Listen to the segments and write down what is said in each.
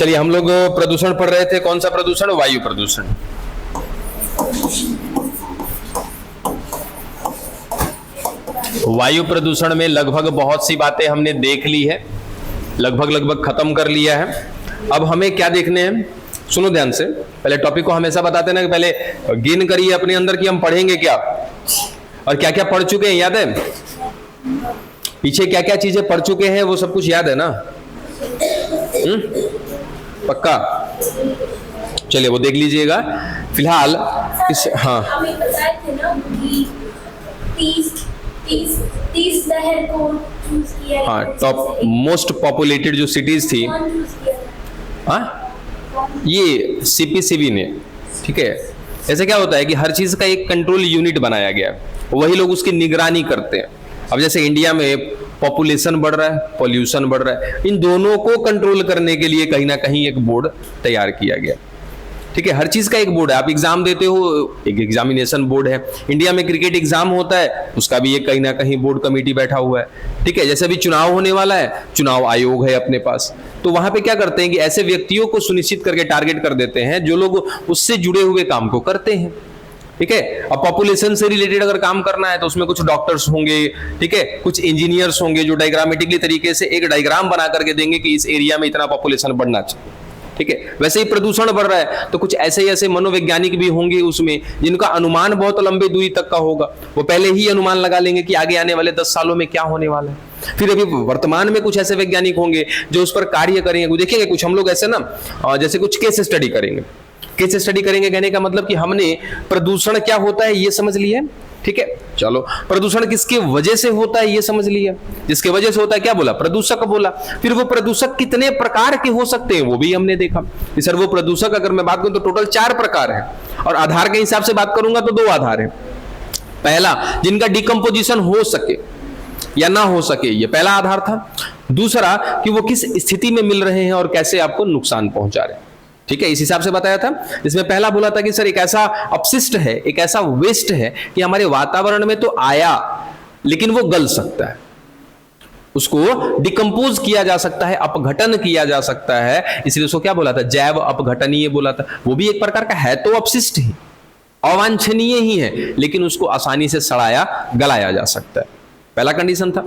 चलिए, हम लोग प्रदूषण पढ़ रहे थे। कौन सा प्रदूषण? वायु प्रदूषण। वायु प्रदूषण में लगभग बहुत सी बातें हमने देख ली है, लगभग खत्म कर लिया है। अब हमें क्या देखने हैं, सुनो ध्यान से। पहले टॉपिक को हमेशा बताते ना कि पहले गेन करिए अपने अंदर कि हम पढ़ेंगे क्या और क्या क्या पढ़ चुके हैं, याद है? पीछे क्या क्या चीजें पढ़ चुके हैं वो सब कुछ याद है ना? पक्का? चलिए वो देख लीजिएगा फिलहाल इस। हाँ, हमें बताए थे ना कि 30 शहर को चूज किया। हाँ, टॉप मोस्ट पॉपुलेटेड जो सिटीज थी, हाँ, ये सीपीसीबी ने, ठीक है। ऐसे क्या होता है कि हर चीज का एक कंट्रोल यूनिट बनाया गया, वही लोग उसकी निगरानी करते हैं। अब जैसे इंडिया में पॉपुलेशन बढ़ रहा है, पॉल्यूशन बढ़ रहा है, इन दोनों को कंट्रोल करने के लिए कहीं ना कहीं एक बोर्ड तैयार किया गया, ठीक है। हर चीज का एक बोर्ड है। आप एग्जाम देते हो, एक एग्जामिनेशन बोर्ड है। इंडिया में क्रिकेट एग्जाम होता है, उसका भी एक कहीं ना कहीं बोर्ड कमेटी बैठा हुआ है, ठीक है। जैसे अभी चुनाव होने वाला है, चुनाव आयोग है अपने पास, तो वहां पे क्या करते हैं कि ऐसे व्यक्तियों को सुनिश्चित करके टारगेट कर देते हैं जो लोग उससे जुड़े हुए काम को करते हैं, ठीक है। अब पॉपुलेशन से रिलेटेड अगर काम करना है तो उसमें कुछ डॉक्टर्स होंगे, ठीक है, कुछ इंजीनियर्स होंगे जो डायग्रामेटिकली तरीके से एक डायग्राम बना करके देंगे कि इस एरिया में इतना पॉपुलेशन बढ़ना चाहिए, ठीक है। वैसे ही प्रदूषण बढ़ रहा है तो कुछ ऐसे मनोवैज्ञानिक भी होंगे उसमें, जिनका अनुमान बहुत लंबे दूरी तक का होगा। वो पहले ही अनुमान लगा लेंगे कि आगे आने वाले 10 सालों में क्या होने वाला है। फिर अभी वर्तमान में कुछ ऐसे वैज्ञानिक होंगे जो उस पर कार्य करेंगे। देखेंगे कुछ हम लोग ऐसे ना, जैसे कुछ केस स्टडी करेंगे। केस स्टडी करेंगे कहने का मतलब कि हमने प्रदूषण क्या होता है ये समझ लिया, ठीक है। चलो, प्रदूषण किसके वजह से होता है ये समझ लिया। जिसके वजह से होता है क्या बोला? प्रदूषक बोला। फिर वो प्रदूषक कितने प्रकार के हो सकते हैं वो भी हमने देखा कि सर वो प्रदूषक अगर मैं बात करूं तो टोटल 4 प्रकार है, और आधार के हिसाब से बात करूंगा तो 2 आधार है। पहला, जिनका डिकम्पोजिशन हो सके या ना हो सके, ये पहला आधार था। दूसरा, कि वो किस स्थिति में मिल रहे हैं और कैसे आपको नुकसान पहुंचा रहे हैं, ठीक है। इस हिसाब से बताया था। इसमें पहला बोला था कि सर एक ऐसा अपशिष्ट है, एक ऐसा वेस्ट है कि हमारे वातावरण में तो आया लेकिन वो गल सकता है, उसको डिकम्पोज किया जा सकता है, अपघटन किया जा सकता है, इसलिए उसको क्या बोला था? जैव अपघटनीय बोला था। वो भी एक प्रकार का है तो अपशिष्ट ही, अवांछनीय ही है, लेकिन उसको आसानी से सड़ाया गलाया जा सकता है। पहला कंडीशन था।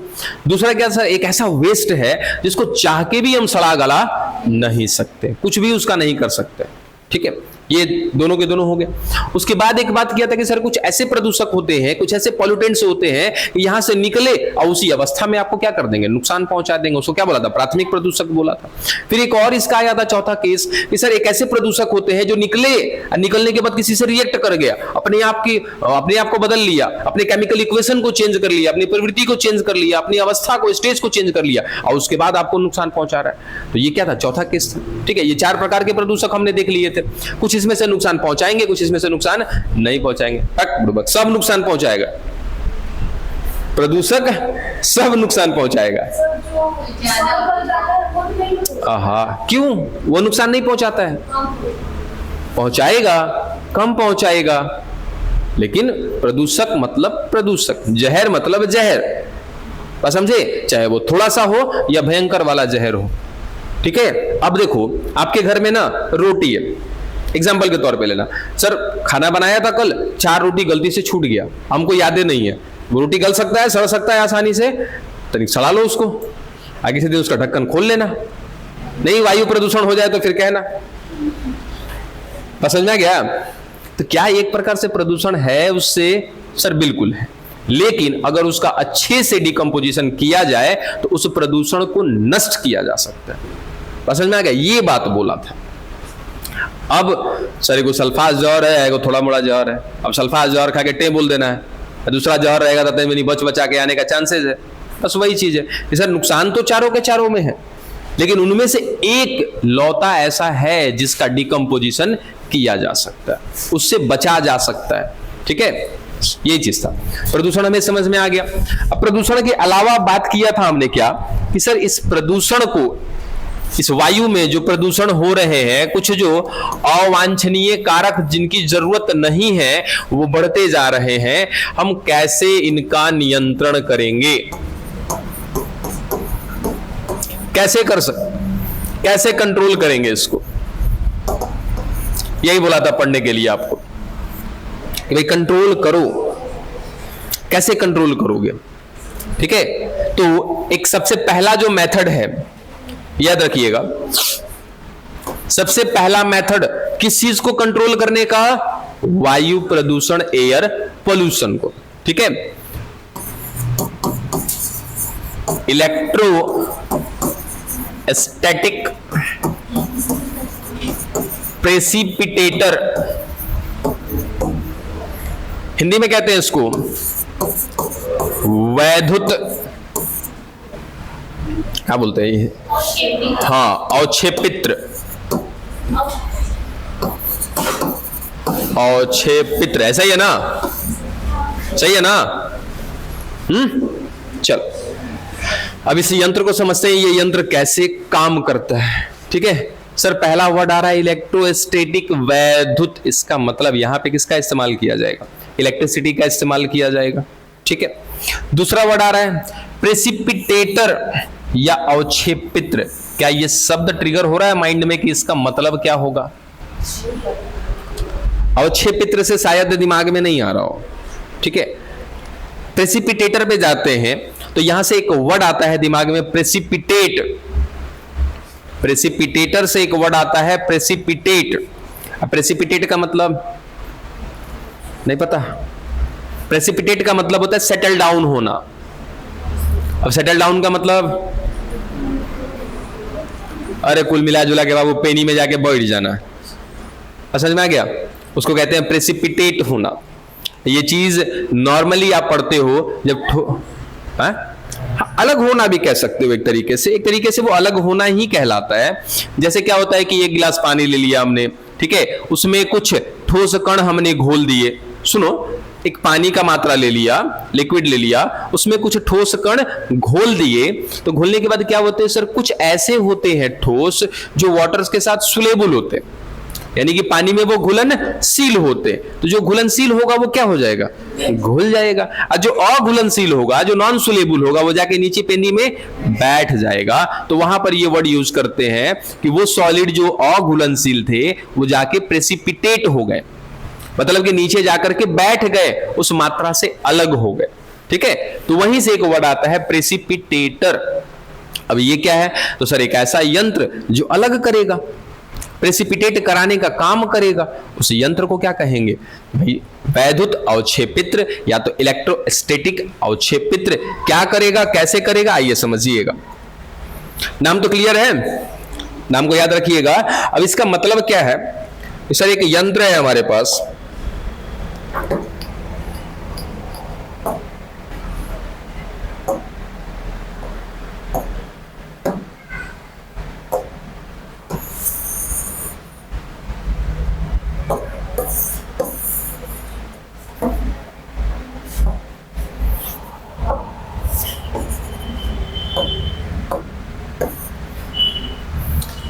दूसरा क्या था? एक ऐसा वेस्ट है जिसको चाह के भी हम सड़ा गला नहीं सकते, कुछ भी उसका नहीं कर सकते, ठीक है। ये दोनों के दोनों हो गए। उसके बाद एक बात किया था कि सर कुछ ऐसे प्रदूषक होते हैं, कुछ ऐसे पॉल्यूटेंट्स होते हैं कि यहां से निकले और उसी अवस्था में आपको क्या कर देंगे? नुकसान पहुंचा देंगे। उसको क्या बोला था? प्राथमिक प्रदूषक बोला था। फिर एक और इसका आया था चौथा केस कि सर एक ऐसे प्रदूषक होते हैं जो निकलने के बाद किसी से रिएक्ट कर गया, अपने आप को बदल लिया, अपने केमिकल इक्वेशन को चेंज कर लिया, अपनी प्रवृत्ति को चेंज कर लिया, अपनी अवस्था को, स्टेज को चेंज कर लिया, और उसके बाद आपको नुकसान पहुंचा रहा है। तो ये क्या था? चौथा केस था, ठीक है। ये 4 प्रकार के प्रदूषक हमने देख लिए थे। कुछ इसमें से नुकसान पहुंचाएंगे, कुछ इसमें से नुकसान नहीं पहुंचाएंगे। सब नुकसान पहुंचाएगा प्रदूषक, सब नुकसान पहुंचाएगा। क्यों? वो नुकसान नहीं पहुंचाता है, पहुंचाएगा, कम पहुंचाएगा, लेकिन प्रदूषक मतलब प्रदूषक, जहर मतलब जहर, बस समझे, चाहे वो थोड़ा सा हो या भयंकर वाला जहर हो, ठीक है। अब देखो आपके घर में ना रोटी है, एग्जाम्पल के तौर पे लेना, सर खाना बनाया था कल, 4 रोटी गलती से छूट गया, हमको यादें नहीं है। वो रोटी गल सकता है, सड़ सकता है आसानी से, तनिक सड़ा लो उसको, आगे से उसका ढक्कन खोल लेना, नहीं वायु प्रदूषण हो जाए तो फिर कहना। समझ में गया? तो क्या एक प्रकार से प्रदूषण है उससे? सर बिल्कुल है, लेकिन अगर उसका अच्छे से डिकम्पोजिशन किया जाए तो उस प्रदूषण को नष्ट किया जा सकता है। समझ में आ गया? ये बात बोला था। अब सर को सल्फास जहर है, एगो थोड़ा मोड़ा जहर है, अब सल्फास जहर खा के टे बोल देना है, दूसरा जहर रहेगा तो मेरी बचा के आने का चांसेस है। बस वही चीज है। सर नुकसान तो चारों के चारों में है, लेकिन उनमें से एक लौता ऐसा है जिसका डिकम्पोजिशन किया जा सकता है, उससे बचा जा सकता है, ठीक है। ये चीज था। प्रदूषण हमें समझ में आ गया। अब प्रदूषण के अलावा बात किया था हमने क्या कि सर इस प्रदूषण को, इस वायु में जो प्रदूषण हो रहे हैं, कुछ जो अवांछनीय कारक जिनकी जरूरत नहीं है वो बढ़ते जा रहे हैं, हम कैसे इनका नियंत्रण करेंगे? कैसे कर सकते? कैसे कंट्रोल करेंगे इसको, यही बोला था पढ़ने के लिए आपको कि भाई कंट्रोल करो, कैसे कंट्रोल करोगे, ठीक है। तो एक सबसे पहला जो मेथड है, याद रखिएगा, सबसे पहला मेथड किस चीज को कंट्रोल करने का, वायु प्रदूषण, एयर पोल्यूशन को, ठीक है। इलेक्ट्रोस्टैटिक प्रेसिपिटेटर, हिंदी में कहते हैं इसको वैद्युत, क्या बोलते हैं, हाँ, अवक्षेपित्र, अवक्षेपित्र, ऐसा ही है ना, सही है ना। चल, अब इस यंत्र को समझते हैं, ये यंत्र कैसे काम करता है, ठीक है। सर पहला वर्ड आ रहा है इलेक्ट्रोस्टैटिक वैद्युत, इसका मतलब यहां पे किसका इस्तेमाल किया जाएगा, इलेक्ट्रिसिटी का इस्तेमाल किया जाएगा, ठीक है। दूसरा वर्ड आ रहा है प्रेसिपिटेटर या अवक्षेपित्र, क्या ये शब्द ट्रिगर हो रहा है माइंड में कि इसका मतलब क्या होगा, अवक्षेपित्र से शायद दिमाग में नहीं आ रहा हो, ठीक है। प्रेसिपिटेटर पे जाते हैं तो यहां से एक वर्ड आता है दिमाग में, प्रेसिपिटेट, प्रेसिपिटेटर से एक वर्ड आता है प्रेसिपिटेट। प्रेसिपिटेट का मतलब नहीं पता, प्रेसिपिटेट का मतलब होता है सेटल डाउन होना। अब सेटल डाउन का मतलब, अरे कुल मिला जुला के बाबू पेनी में जाके बैठ जाना, समझ में आ गया, उसको कहते हैं प्रेसिपिटेट होना। ये चीज नॉर्मली आप पढ़ते हो जब अलग होना भी कह सकते हो, एक तरीके से वो अलग होना ही कहलाता है। जैसे क्या होता है कि एक गिलास पानी ले लिया हमने, ठीक है, उसमें कुछ ठोस कण हमने घोल दिए, सुनो, एक पानी का मात्रा ले लिया, लिक्विड ले लिया, उसमें कुछ ठोस कण घोल दिए, तो घोलने के बाद क्या होते हैं सर, कुछ ऐसे होते हैं ठोस जो वाटर्स के साथ सुलेबल होते हैं, यानी कि पानी में वो घुलनशील होते, तो जो घुलनशील होगा वो क्या हो जाएगा, घुल जाएगा, और जो अघुलनशील होगा, जो नॉन सुलेबल होगा, वो जाके नीचे पेनी में बैठ जाएगा। तो वहां पर ये वर्ड यूज करते हैं कि वो सॉलिड जो अघुलनशील थे वो जाके प्रेसिपिटेट हो गए, मतलब कि नीचे जाकर के बैठ गए, उस मात्रा से अलग हो गए, ठीक है। तो वहीं से एक वर्ड आता है प्रेसिपिटेटर। अब ये क्या है, तो सर एक ऐसा यंत्र जो अलग करेगा, प्रेसिपिटेट कराने का काम करेगा, उस यंत्र को क्या कहेंगे भाई, वैद्युत अवक्षेपित्र या तो इलेक्ट्रोस्टैटिक अवक्षेपित्र। क्या करेगा, कैसे करेगा, आइए समझिएगा। नाम तो क्लियर है, नाम को याद रखिएगा। अब इसका मतलब क्या है, सर एक यंत्र है हमारे पास,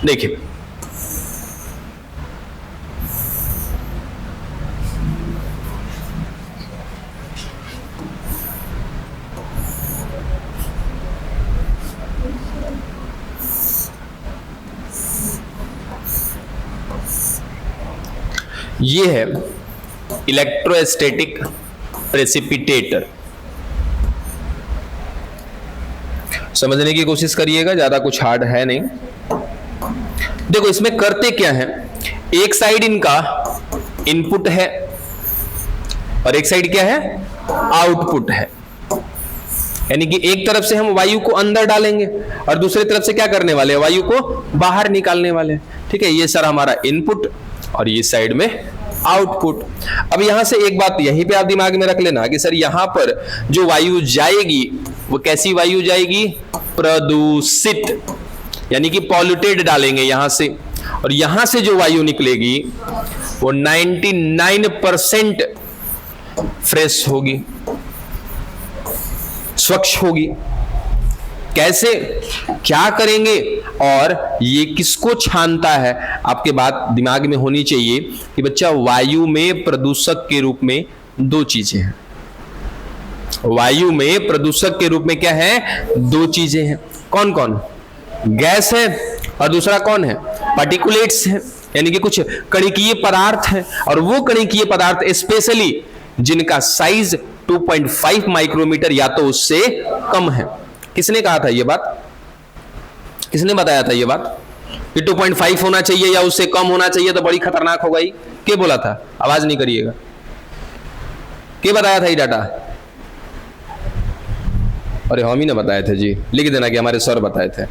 देखिए ये है इलेक्ट्रोस्टैटिक प्रेसिपिटेटर। समझने की कोशिश करिएगा, ज्यादा कुछ हार्ड है नहीं। देखो इसमें करते क्या है, एक साइड इनका इनपुट है और एक साइड क्या है, आउटपुट है, यानी कि एक तरफ से हम वायु को अंदर डालेंगे और दूसरी तरफ से क्या करने वाले हैं, वायु को बाहर निकालने वाले, ठीक है। ये सर हमारा इनपुट और ये साइड में आउटपुट। अब यहां से एक बात यहीं पे आप दिमाग में रख लेना कि सर यहां पर जो वायु जाएगी वो कैसी वायु जाएगी, प्रदूषित, यानी कि पॉल्यूटेड डालेंगे यहां से, और यहां से जो वायु निकलेगी वो 99% फ्रेश होगी, स्वच्छ होगी। कैसे, क्या करेंगे और ये किसको छानता है, आपके बात दिमाग में होनी चाहिए कि बच्चा वायु में प्रदूषक के रूप में दो चीजें हैं, वायु में प्रदूषक के रूप में क्या है, दो चीजें हैं। कौन कौन, गैस है और दूसरा कौन है? पार्टिकुलेट्स है, यानी कि कुछ कणिकीय पदार्थ है, और वो कणिकीय पदार्थ स्पेशली जिनका साइज 2.5 माइक्रोमीटर या तो उससे कम है। किसने कहा था ये बात? किसने बताया था ये बात कि 2.5 होना चाहिए या उससे कम होना चाहिए तो बड़ी खतरनाक हो गई? क्या बोला था? आवाज नहीं करिएगा। क्या बताया था ये डाटा? अरे हम ही ने बताए थे जी, लिख देना कि हमारे सर बताए थे।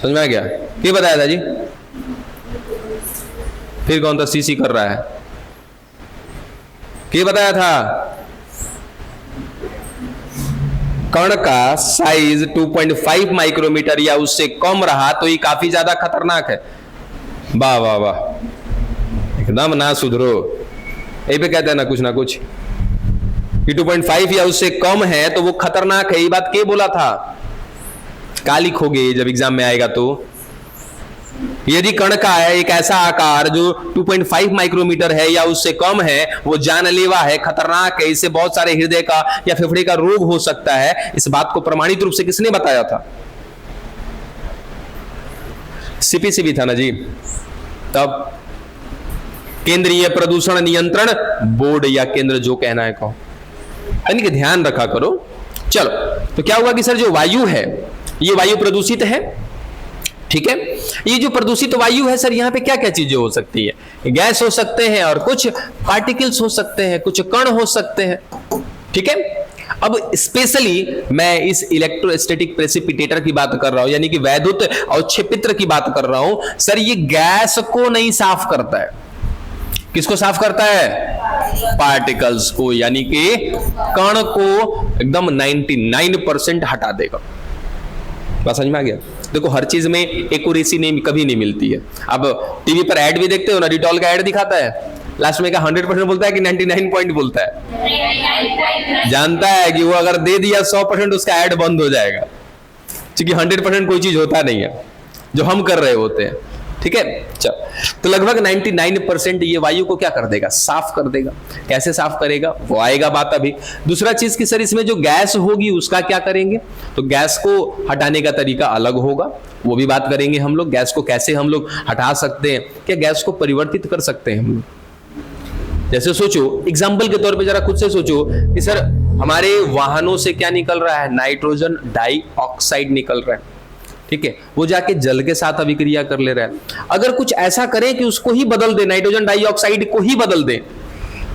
समझ में आ गया? क्या बताया था जी? फिर कौन सा सीसी कर रहा है? क्या बताया था? कण का साइज 2.5 माइक्रोमीटर या उससे कम रहा तो ये काफी ज्यादा खतरनाक है। वाह वाह वाह, एकदम ना सुधरो। यही पे कहते हैं ना कुछ कि 2.5 या उससे कम है तो वो खतरनाक है। ये बात क्या बोला था? काली खोगे जब एग्जाम में आएगा तो। यदि कण का है एक ऐसा आकार जो 2.5 माइक्रोमीटर है या उससे कम है, वो जानलेवा है, खतरनाक है, इससे बहुत सारे हृदय का या फेफड़े का रोग हो सकता है। इस बात को प्रमाणित रूप से किसने बताया था? सीपीसीबी था ना जी। तब केंद्रीय प्रदूषण नियंत्रण बोर्ड या केंद्र, जो कहना है कहो, यानी कि ध्यान रखा करो। चलो, तो क्या हुआ कि सर जो वायु है ये वायु प्रदूषित है, ठीक है। ये जो प्रदूषित वायु है सर, यहाँ पे क्या क्या चीजें हो सकती है? गैस हो सकते हैं और कुछ पार्टिकल्स हो सकते हैं, कुछ कण हो सकते हैं, ठीक है। अब स्पेशली मैं इस इलेक्ट्रोस्टैटिक प्रेसिपिटेटर की बात कर रहा हूं, यानी कि वैद्युत अवक्षेपित्र की बात कर रहा हूं। सर ये गैस को नहीं साफ करता है। किसको साफ करता है? पार्टिकल्स को, यानी कि कण को एकदम 99% हटा देगा। बात समझ में आ गया? देखो, हर चीज में एक्यूरेसी नहीं कभी नहीं मिलती है। अब टीवी पर ऐड भी देखते हो ना, डिटॉल का ऐड दिखाता है, लास्ट में क्या 100% बोलता है कि 99 पॉइंट बोलता है? जानता है कि वो अगर दे दिया 100% उसका ऐड बंद हो जाएगा, क्योंकि 100% कोई चीज होता नहीं है जो हम कर रहे होते हैं, ठीक है। चल, तो लगभग 99% ये वायु को क्या कर देगा? साफ कर देगा। कैसे साफ करेगा वो आएगा बात अभी। दूसरा चीज कि सर इसमें जो गैस होगी उसका क्या करेंगे? तो गैस को हटाने का तरीका अलग होगा, वो भी बात करेंगे हम लोग। गैस को कैसे हम लोग हटा सकते हैं, क्या गैस को परिवर्तित कर सकते हैं हम लोग? जैसे सोचो, एग्जाम्पल के तौर पे जरा खुद से सोचो कि सर हमारे वाहनों से क्या निकल रहा है? नाइट्रोजन डाइऑक्साइड निकल रहा है, ठीक है। वो जाके जल के साथ अभिक्रिया कर ले रहा है। अगर कुछ ऐसा करें कि उसको ही बदल दे, नाइट्रोजन डाइऑक्साइड को ही बदल दे,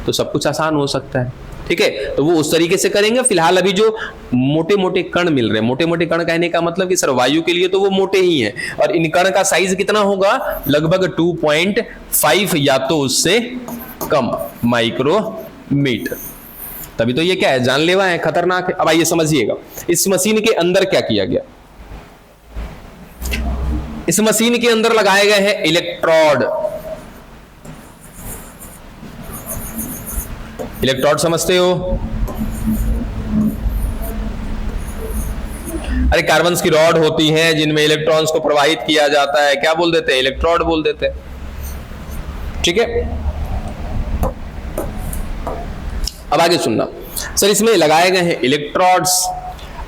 तो सब कुछ आसान हो सकता है, ठीक है। तो वो उस तरीके से करेंगे। फिलहाल अभी जो मोटे मोटे कण मिल रहे हैं, मोटे मोटे कण कहने का मतलब कि सर वायु के लिए तो वो मोटे ही हैं, और इन कण का साइज कितना होगा? लगभग 2.5 या तो उससे कम माइक्रोमीटर। तभी तो ये क्या है? जानलेवा है, खतरनाक है। अब आइए समझिएगा, इस मशीन के अंदर क्या किया गया। इस मशीन के अंदर लगाए गए हैं इलेक्ट्रोड। इलेक्ट्रोड समझते हो? अरे कार्बन्स की रॉड होती हैं जिनमें इलेक्ट्रॉन्स को प्रवाहित किया जाता है, क्या बोल देते हैं? इलेक्ट्रोड बोल देते हैं, ठीक है। अब आगे सुनना सर, इसमें लगाए गए हैं इलेक्ट्रोड्स।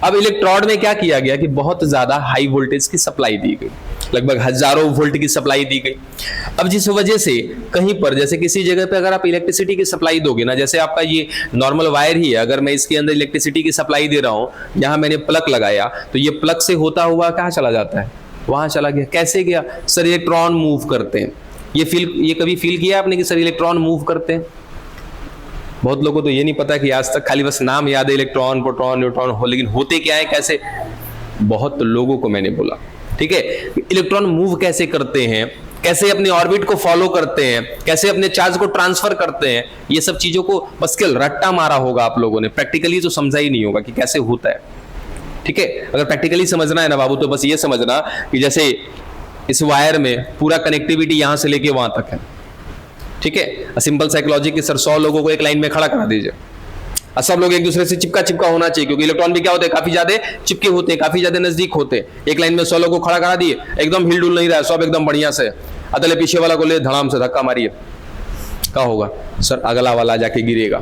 अब इलेक्ट्रोड में क्या किया गया कि बहुत ज्यादा हाई वोल्टेज की सप्लाई दी गई, लगभग हजारों वोल्ट की सप्लाई दी गई। अब जिस वजह से कहीं पर, जैसे किसी जगह पे अगर आप इलेक्ट्रिसिटी की सप्लाई दोगे ना, जैसे आपका ये नॉर्मल वायर ही है, अगर मैं इसके अंदर इलेक्ट्रिसिटी की सप्लाई दे रहा हूं, यहां मैंने प्लग लगाया, तो ये प्लग से होता हुआ कहां चला जाता है? वहां चला गया। कैसे गया? सर इलेक्ट्रॉन मूव करते हैं। ये कभी फील किया आपने कि सर इलेक्ट्रॉन मूव करते हैं? बहुत लोगों को तो ये नहीं पता कि आज तक खाली बस नाम याद है, इलेक्ट्रॉन, प्रोटॉन, न्यूट्रॉन हो, लेकिन होते क्या है, कैसे? बहुत लोगों को मैंने बोला, ठीक है। इलेक्ट्रॉन मूव कैसे करते हैं, कैसे अपने ऑर्बिट को फॉलो करते हैं, कैसे अपने चार्ज को ट्रांसफर करते हैं, ये सब चीजों को बस केवल रट्टा मारा होगा आप लोगों ने, प्रैक्टिकली तो समझा ही नहीं होगा कि कैसे होता है, ठीक है। अगर प्रैक्टिकली समझना है ना बाबू, तो बस ये समझना कि जैसे इस वायर में पूरा कनेक्टिविटी यहां से लेके वहां तक है, ठीक है। सिंपल साइकोलॉजी के सर 100 लोगों को एक लाइन में खड़ा करा दीजिए, और सब लोग एक दूसरे से चिपका होना चाहिए, क्योंकि इलेक्ट्रॉन भी क्या होते हैं? काफी ज्यादा चिपके होते हैं, काफी ज्यादा नजदीक होते हैं। एक लाइन में 100 लोगों को खड़ा करा दिए, एकदम हिल डुल नहीं रहा है, सब एकदम बढ़िया से, अगले पीछे वाला को ले धड़ाम से धक्का मारिए, क्या होगा? सर अगला वाला जाके गिरेगा,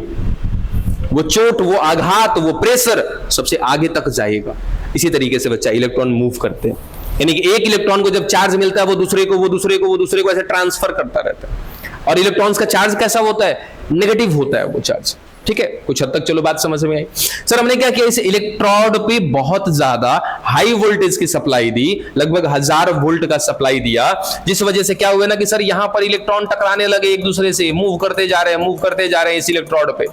वो चोट, वो आघात, वो प्रेशर सबसे आगे तक जाएगा। इसी तरीके से बच्चा इलेक्ट्रॉन मूव करते हैं। यानी कि एक इलेक्ट्रॉन को जब चार्ज मिलता है वो दूसरे को ऐसे ट्रांसफर करता रहता है। और इलेक्ट्रॉन्स का चार्ज कैसा होता है? नेगेटिव होता है वो चार्ज। ठीक है, कुछ हद तक चलो बात समझ में आई। सर हमने क्या किया, इस इलेक्ट्रोड पे बहुत ज्यादा हाई वोल्टेज की सप्लाई दी, लगभग 1000 वोल्ट का सप्लाई दिया, जिस वजह से क्या हुआ ना कि सर यहां पर इलेक्ट्रॉन टकराने लगे एक दूसरे से, मूव करते जा रहे हैं इस इलेक्ट्रोड पे,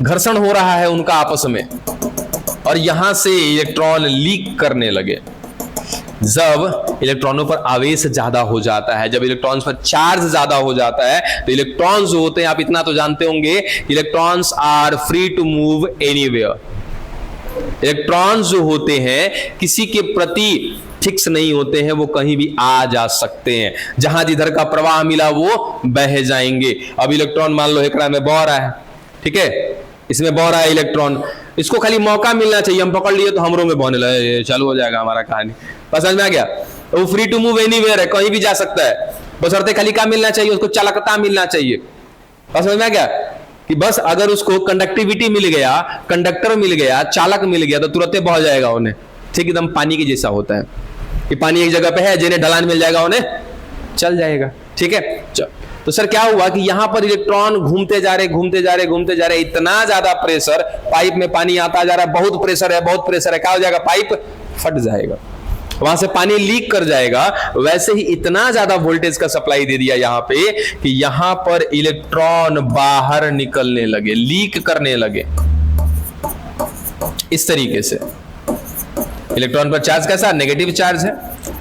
घर्षण हो रहा है उनका आपस में, और यहां से इलेक्ट्रॉन लीक करने लगे। जब इलेक्ट्रॉनों पर आवेश ज्यादा हो जाता है, जब इलेक्ट्रॉन्स पर चार्ज ज्यादा हो जाता है, तो इलेक्ट्रॉन्स जो होते हैं, आप इतना तो जानते होंगे, electrons are free to move anywhere. Electrons जो होते हैं किसी के प्रति फिक्स नहीं होते हैं, वो कहीं भी आ जा सकते हैं, जहां जिधर का प्रवाह मिला वो बह जाएंगे। अब इलेक्ट्रॉन मान लो एकड़ा में बह रहा है, ठीक है, इसमें बह रहा है इलेक्ट्रॉन, इसको खाली मौका मिलना चाहिए, हम पकड़ लिए तो हमरों में बहने लगे, चालू हो जाएगा हमारा कहानी। बस समझ में आ गया? वो फ्री टू मूव एनीवेयर है, कहीं भी जा सकता है, बशर्ते खाली क्या मिलना चाहिए, उसको चालकता मिलना चाहिए। बस समझ में आ गया कि बस अगर उसको कंडक्टिविटी मिल गया, कंडक्टर मिल गया, चालक मिल गया, तो तुरंत बह जाएगा उन्हें। ठीक एकदम पानी के जैसा होता है कि पानी एक जगह पे है, जिन्हें ढलान मिल जाएगा उन्हें चल जाएगा। ठीक है, तो सर क्या हुआ कि यहां पर इलेक्ट्रॉन घूमते जा रहे, इतना ज्यादा प्रेशर, पाइप में पानी आता जा रहा है, बहुत प्रेशर है, क्या हो जाएगा, पाइप फट जाएगा, वहां से पानी लीक कर जाएगा। वैसे ही इतना ज्यादा वोल्टेज का सप्लाई दे दिया यहां पे कि यहां पर इलेक्ट्रॉन बाहर निकलने लगे, लीक करने लगे। इस तरीके से इलेक्ट्रॉन पर चार्ज कैसा, नेगेटिव चार्ज है,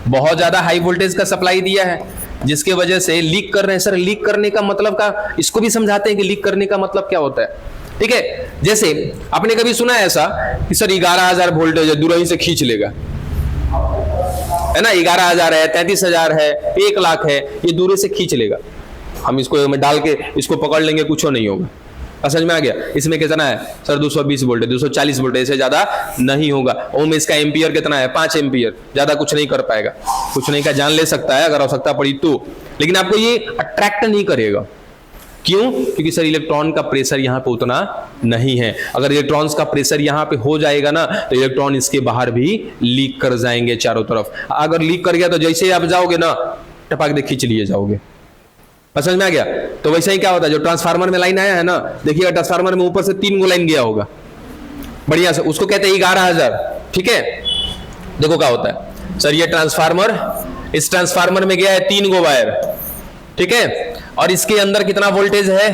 बहुत ज्यादा हाई वोल्टेज का सप्लाई दिया है, जिसके वजह से लीक कर रहे हैं। सर लीक करने का मतलब का, इसको भी समझाते हैं कि लीक करने का मतलब क्या होता है। ठीक है, जैसे आपने कभी सुना है ऐसा कि सर 11000 वोल्टेज है, दूरही से खींच लेगा, है ना, 11000 है, 33000 है, 1 लाख है, ये दूर से खींच लेगा, हम इसको में डाल के इसको पकड़ लेंगे, कुछ नहीं होगा। समझ में आ गया? इसमें कितना है सर, 220 वोल्ट है, 240 वोल्ट है, इससे ज्यादा नहीं होगा। ओम इसका एम्पियर कितना है, 5 एम्पियर, ज्यादा कुछ नहीं कर पाएगा, कुछ नहीं का जान ले सकता है अगर आवश्यकता पड़ी तो, लेकिन आपको ये अट्रैक्ट नहीं करेगा। क्यों? क्योंकि सर इलेक्ट्रॉन का प्रेशर यहां पे उतना नहीं है। अगर इलेक्ट्रॉन्स का प्रेशर यहां पे हो जाएगा ना, तो इलेक्ट्रॉन इसके बाहर भी लीक कर जाएंगे चारों तरफ। अगर लीक कर गया तो जैसे ही आप जाओगे ना, टपक दे खींच लिए जाओगे। समझ में आ गया? तो वैसे ही क्या होता है, जो ट्रांसफार्मर में लाइन आया है ना, देखिएगा ट्रांसफार्मर में ऊपर से 3 गो लाइन गया होगा बढ़िया से, उसको कहते हैं 11000। ठीक है, देखो क्या होता है सर, ये ट्रांसफार्मर, इस ट्रांसफार्मर में गया है 3 गो वायर, ठीक है, और इसके अंदर कितना वोल्टेज है,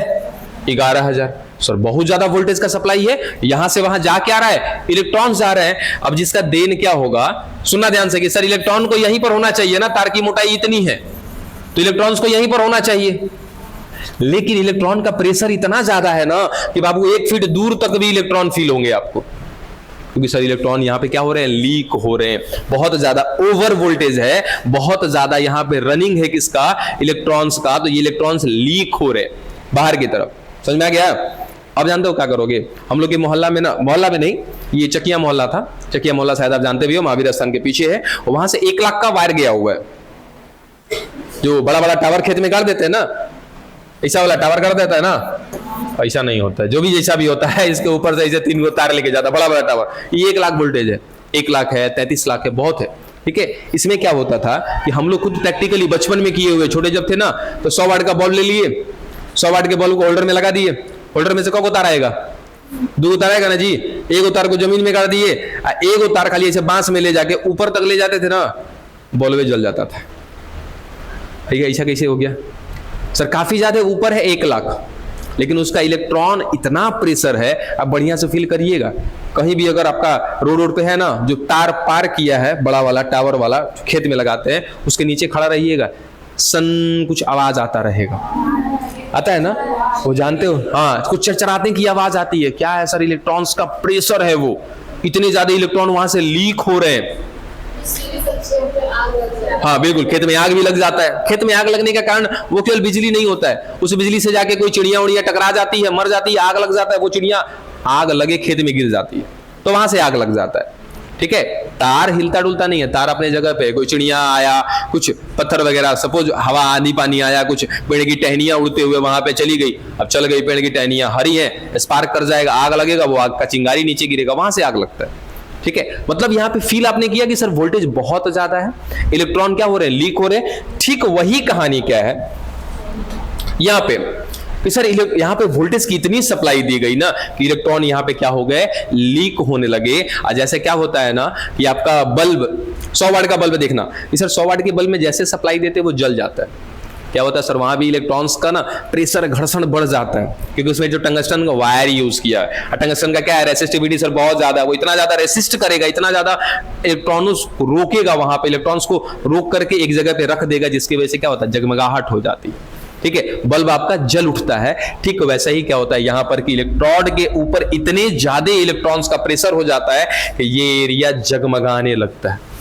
11000। सर बहुत ज्यादा वोल्टेज का सप्लाई है, यहां से वहां जा क्या रहा है, इलेक्ट्रॉन जा रहे हैं। अब जिसका देन क्या होगा, सुनना ध्यान से कि सर इलेक्ट्रॉन को यहीं पर होना चाहिए ना, तार की मोटाई इतनी है तो इलेक्ट्रॉन्स को यहीं पर होना चाहिए, लेकिन इलेक्ट्रॉन का प्रेशर इतना ज्यादा है ना कि बाबू 1 फीट दूर तक भी इलेक्ट्रॉन फील होंगे आपको, क्योंकि सर इलेक्ट्रॉन यहां पे क्या हो रहे हैं, लीक हो रहे हैं। बहुत ज्यादा ओवर वोल्टेज है, बहुत ज्यादा यहां पे रनिंग है किसका, इलेक्ट्रॉन्स का, तो ये इलेक्ट्रॉन्स लीक हो रहे हैं बाहर की तरफ। समझ में आ गया? अब जानते हो क्या करोगे, हम लोग के मोहल्ला में ना, मोहल्ला में नहीं, ये चकिया मोहल्ला था, चकिया मोहल्ला शायद आप जानते भी हो, महावीर स्थान के पीछे है, वहां से 1 लाख का वायर गया हुआ है, जो बड़ा बड़ा टावर खेत में गाड़ देते हैं ना, ऐसा वाला टावर कर देता है ना, ऐसा नहीं होता है, जो भी जैसा भी होता है, इसके ऊपर से ऐसे 3 गो तार लेके जाता, बड़ा बड़ा टावर, ये 1 लाख वोल्टेज है, 1 लाख है, 33 लाख है, बहुत है। ठीक है, इसमें क्या होता था कि हम लोग खुद प्रैक्टिकली बचपन में किए हुए, छोटे जब थे ना, तो 100 वाट का बल्ब ले लिए, 100 वाट के बल्ब को होल्डर में लगा दिए, होल्डर में से कौन तार आएगा, 2 तार आएगा ना जी, 1 तार को जमीन में गाड़ दिए, 1 तार खाली ऐसे बांस में ले जाके ऊपर तक ले जाते थे ना, बल्ब जल जाता था। ऐसा कैसे हो गया सर, काफी ज्यादा ऊपर है 1 लाख, लेकिन उसका इलेक्ट्रॉन इतना प्रेशर है, आप बढ़िया से फील करिएगा, कहीं भी अगर आपका रोड पे है ना, जो तार पार किया है बड़ा वाला टावर वाला खेत में लगाते हैं, उसके नीचे खड़ा रहिएगा, सन कुछ आवाज आता रहेगा, आता है ना, वो जानते हो, हाँ, कुछ चरचराने की आवाज आती है, क्या है सर, इलेक्ट्रॉन्स का प्रेशर है, वो इतने ज्यादा इलेक्ट्रॉन वहां से लीक हो रहे हैं। हाँ बिल्कुल, खेत में आग भी लग जाता है। खेत में आग लगने का कारण वो केवल बिजली नहीं होता है, उस बिजली से जाके कोई चिड़िया उड़िया टकरा जाती है, मर जाती है, आग लग जाता है, वो चिड़िया आग लगे खेत में गिर जाती है, तो वहां से आग लग जाता है। ठीक है, तार हिलता डुलता नहीं है, तार अपने जगह पे, कोई चिड़िया आया, कुछ पत्थर वगैरह, सपोज हवा आंधी पानी आया, कुछ पेड़ की टहनियां उड़ते हुए वहां पे चली गई, अब चल गई पेड़ की टहनियां, हरी है, स्पार्क कर जाएगा, आग लगेगा, वो आग का चिंगारी नीचे गिरेगा, वहां से आग लगता है। ठीक है, मतलब यहां पे फील आपने किया कि सर वोल्टेज बहुत ज्यादा है, इलेक्ट्रॉन क्या हो रहे हैं, लीक हो रहे हैं। ठीक वही कहानी क्या है यहां पे कि सर यहां पे वोल्टेज की इतनी सप्लाई दी गई ना कि इलेक्ट्रॉन यहां पे क्या हो गए, लीक होने लगे। और जैसे क्या होता है ना कि आपका बल्ब 100 वाट का बल्ब देखना कि सर 100 वाट के बल्ब में जैसे सप्लाई देते वो जल जाता है। क्या होता है सर, वहां भी इलेक्ट्रॉन्स का ना प्रेशर घर्षण बढ़ जाता है, क्योंकि उसमें जो टंगस्टन का वायर यूज किया है, और टंगस्टन का क्या है, रेसिस्टिविटी सर बहुत ज्यादा है, वो इतना ज्यादा रेसिस्ट करेगा, इतना ज्यादा इलेक्ट्रॉन्स को रोकेगा, वहां पे इलेक्ट्रॉन्स को रोक करके एक जगह पे रख देगा, जिसकी वजह से क्या होता है, जगमगाहट हो जाती है। ठीक है, बल्ब आपका जल उठता है। ठीक वैसा ही क्या होता है यहां पर कि इलेक्ट्रोड के ऊपर इतने ज्यादा इलेक्ट्रॉन्स का प्रेशर हो जाता है कि ये एरिया जगमगाने लगता है।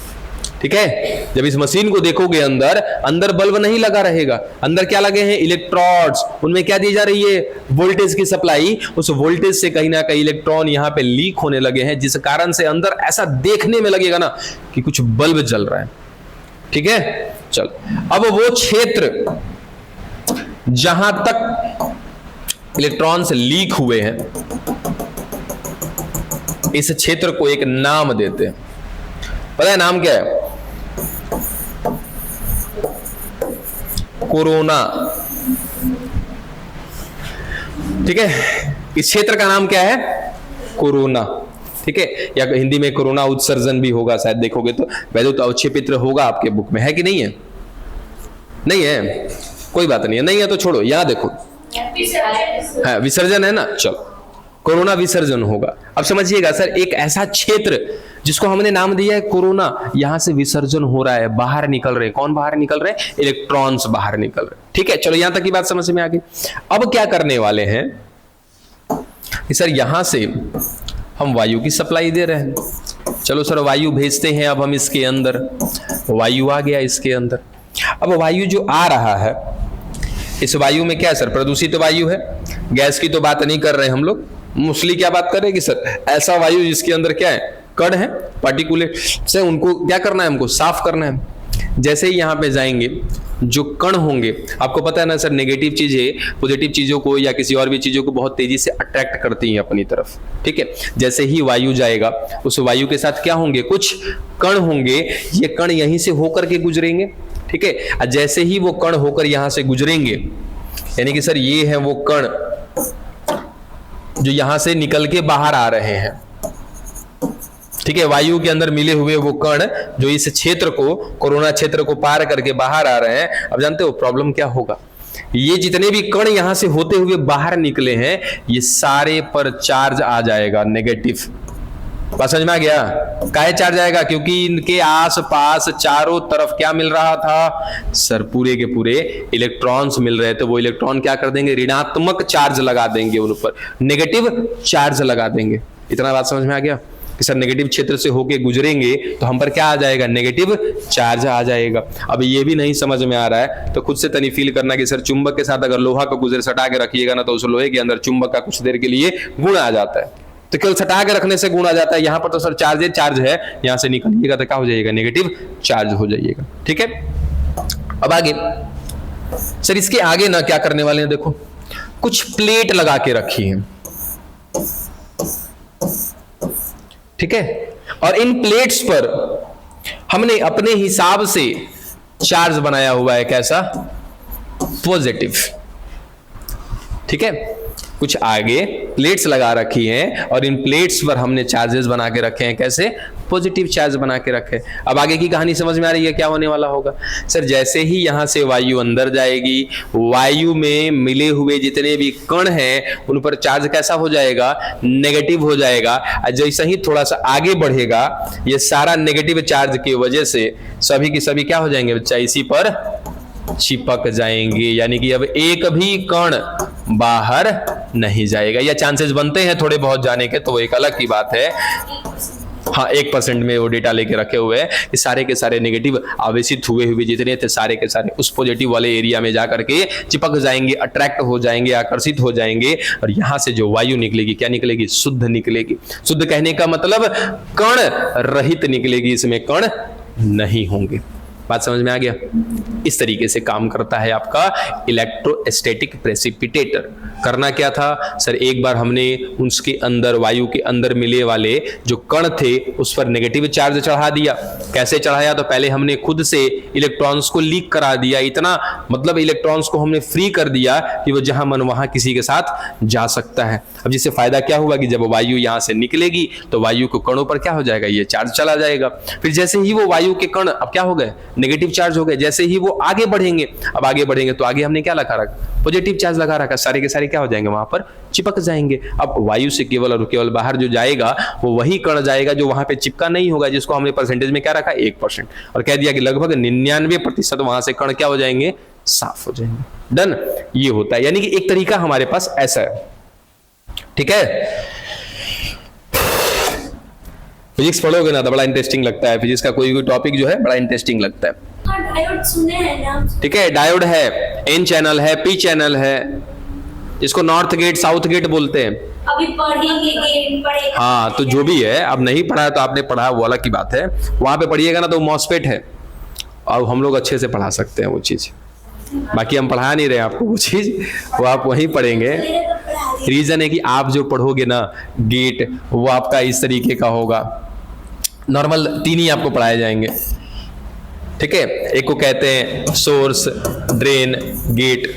ठीक है, जब इस मशीन को देखोगे अंदर बल्ब नहीं लगा रहेगा, अंदर क्या लगे हैं, इलेक्ट्रोड्स, उनमें क्या दी जा रही है, वोल्टेज की सप्लाई। उस वोल्टेज से कहीं ना कहीं इलेक्ट्रॉन यहां पे लीक होने लगे हैं, जिस कारण से अंदर ऐसा देखने में लगेगा ना कि कुछ बल्ब जल रहा है। ठीक है, चल अब वो क्षेत्र जहां तक इलेक्ट्रॉन्स लीक हुए हैं, इस क्षेत्र को एक नाम देते हैं। पता है नाम क्या है, कोरोना। ठीक है, इस क्षेत्र का नाम क्या है, कोरोना। ठीक है, या हिंदी में कोरोना उत्सर्जन भी होगा शायद, देखोगे तो वैद्युत अवक्षेपित्र होगा आपके बुक में, है कि नहीं है, नहीं है, कोई बात नहीं है, नहीं है तो छोड़ो, यहां देखो है, विसर्जन है ना, चलो कोरोना विसर्जन होगा। अब समझिएगा सर, एक ऐसा क्षेत्र जिसको हमने नाम दिया है कोरोना, यहां से विसर्जन हो रहा है, बाहर निकल रहे, कौन बाहर निकल रहे, इलेक्ट्रॉन्स बाहर निकल रहे। ठीक है, चलो यहां तक की बात समझ में आ गई। अब क्या करने वाले हैं कि सर यहां से हम वायु की सप्लाई दे रहे हैं, चलो सर वायु भेजते हैं अब हम इसके अंदर, वायु आ गया इसके अंदर। अब वायु जो आ रहा है, इस वायु में क्या है सर, प्रदूषित वायु है, गैस की तो बात नहीं कर रहे हम लोग, मोस्टली क्या बात करें कि सर ऐसा वायु जिसके अंदर क्या है, कण है, पार्टिकुलेट से, उनको क्या करना है, हमको साफ करना है। जैसे ही यहां पे जाएंगे, जो कण होंगे, आपको पता है ना सर, नेगेटिव चीजें पॉजिटिव चीजों को या किसी और भी चीजों को बहुत तेजी से अट्रैक्ट करती हैं अपनी तरफ। ठीक है, जैसे ही वायु जाएगा, उस वायु के साथ क्या होंगे, कुछ कण होंगे, ये कण यहीं से होकर के गुजरेंगे। ठीक है, जैसे ही वो कण होकर यहां से गुजरेंगे, यानी कि सर ये है वो कण जो यहां से निकल के बाहर आ रहे हैं। ठीक है, वायु के अंदर मिले हुए वो कण जो इस क्षेत्र को, कोरोना क्षेत्र को पार करके बाहर आ रहे हैं। अब जानते हो प्रॉब्लम क्या होगा, ये जितने भी कण यहां से होते हुए बाहर निकले हैं, ये सारे पर चार्ज आ जाएगा, नेगेटिव। बात समझ में आ गया, काहे चार्ज आएगा, क्योंकि इनके आसपास चारों तरफ क्या मिल रहा था सर, पूरे के पूरे इलेक्ट्रॉन्स मिल रहे थे। वो इलेक्ट्रॉन क्या कर देंगे, ऋणात्मक चार्ज लगा देंगे उन पर, नेगेटिव चार्ज लगा देंगे। इतना बात समझ में आ गया कि सर नेगेटिव क्षेत्र से होके गुजरेंगे तो हम पर क्या आ जाएगा, नेगेटिव चार्ज आ जाएगा। अब ये भी नहीं समझ में आ रहा है तो खुद से तनी फील करना कि सर चुंबक के साथ अगर लोहा को गुजर सटा के रखिएगा ना, तो उस लोहे के अंदर चुंबक का कुछ देर के लिए गुण आ जाता है। तो केवल सटा के रखने से गुण आ जाता है, यहां पर तो सर चार्ज है, यहां से निकलिएगा तो क्या हो जाएगा, नेगेटिव चार्ज हो जाइएगा। ठीक है, अब आगे सर, इसके आगे ना क्या करने वाले हैं, देखो कुछ प्लेट लगा के रखी है। ठीक है, और इन प्लेट्स पर हमने अपने हिसाब से चार्ज बनाया हुआ है, कैसा, पॉजिटिव। ठीक है, कुछ आगे प्लेट्स लगा रखी हैं और इन प्लेट्स पर हमने चार्जेस बना के रखे हैं, कैसे, पॉजिटिव चार्ज बना के रखे। अब आगे की कहानी समझ में आ रही है, क्या होने वाला होगा सर, जैसे ही यहां से वायु अंदर जाएगी, वायु में मिले हुए जितने भी कण हैं उन पर चार्ज कैसा हो जाएगा, नेगेटिव हो जाएगा। जैसे ही थोड़ा सा आगे बढ़ेगा, ये सारा नेगेटिव चार्ज की वजह से सभी के सभी क्या हो जाएंगे बच्चा, इसी पर चिपक जाएंगे, यानी कि अब एक भी कण बाहर नहीं जाएगा। या चांसेस बनते हैं थोड़े बहुत जाने के, तो वो एक अलग की बात है। हाँ, 1% में वो डेटा लेके रखे हुए हैं कि सारे के सारे नेगेटिव आवेशित हुए जितने थे, सारे के सारे उस पॉजिटिव वाले एरिया में जाकर के चिपक जाएंगे, अट्रैक्ट हो जाएंगे, आकर्षित हो जाएंगे। और यहां से जो वायु निकलेगी, क्या निकलेगी, शुद्ध निकलेगी। शुद्ध कहने का मतलब कण रहित निकलेगी, इसमें कण नहीं होंगे। बात समझ में आ गया? इस तरीके से काम करता है आपका इलेक्ट्रोस्टैटिक प्रेसिपिटेटर। करना क्या था सर, एक बार हमने उसके अंदर, वायु के अंदर मिले वाले जो कण थे उस पर नेगेटिव चार्ज चढ़ा दिया। कैसे चढ़ाया? तो पहले हमने खुद से इलेक्ट्रॉन्स को लीक करा दिया, इतना मतलब इलेक्ट्रॉन्स को हमने फ्री कर दिया कि वो जहां मन वहां किसी के साथ जा सकता है। अब जिससे फायदा क्या हुआ कि जब वायु यहां से निकलेगी तो वायु के कणों पर क्या हो जाएगा, ये चार्ज चला जाएगा। फिर जैसे ही वो वायु के कण अब क्या हो गए, नेगेटिव चार्ज हो गए। जैसे ही वो आगे बढ़ेंगे, अब आगे बढ़ेंगे तो आगे हमने क्या लगा रखा, पॉजिटिव चार्ज लगा रखा, सारे के सारे क्या हो जाएंगे, वहां पर चिपक जाएंगे। अब वायु से केवल और केवल बाहर जो जाएगा वो वही कण जाएगा जो वहां पे चिपका नहीं होगा, जिसको हमने परसेंटेज में क्या रखा, 1%, और कह दिया कि लगभग 99% वहां से कण क्या हो जाएंगे, साफ हो जाएंगे। डन, ये होता है। यानी कि एक तरीका हमारे पास ऐसा है, ठीक है। फिजिक्स पढ़ोगे ना तो बड़ा इंटरेस्टिंग लगता है, फिजिक्स का कोई भी टॉपिक जो है बड़ा इंटरेस्टिंग लगता है। डायोड सुने हैं नाम? ठीक है, डायोड है, एन चैनल है, पी चैनल है, इसको नॉर्थ गेट साउथ गेट बोलते हैं। अभी पढ़ेंगे, गेट पढ़ेंगे। हाँ, तो जो भी है, अब नहीं पढ़ा है तो आपने पढ़ा वो अलग की बात है, वहां पे पढ़िएगा ना तो मॉसफेट है, और हम लोग अच्छे से पढ़ा सकते हैं वो चीज। बाकी हम पढ़ा नहीं रहे आपको वो चीज, वो आप वहीं पढ़ेंगे। रीजन है कि आप जो पढ़ोगे ना गेट, वो आपका इस तरीके का होगा, नॉर्मल 3 ही आपको पढ़ाए जाएंगे, ठीक है। एक को कहते हैं सोर्स, ड्रेन, गेट,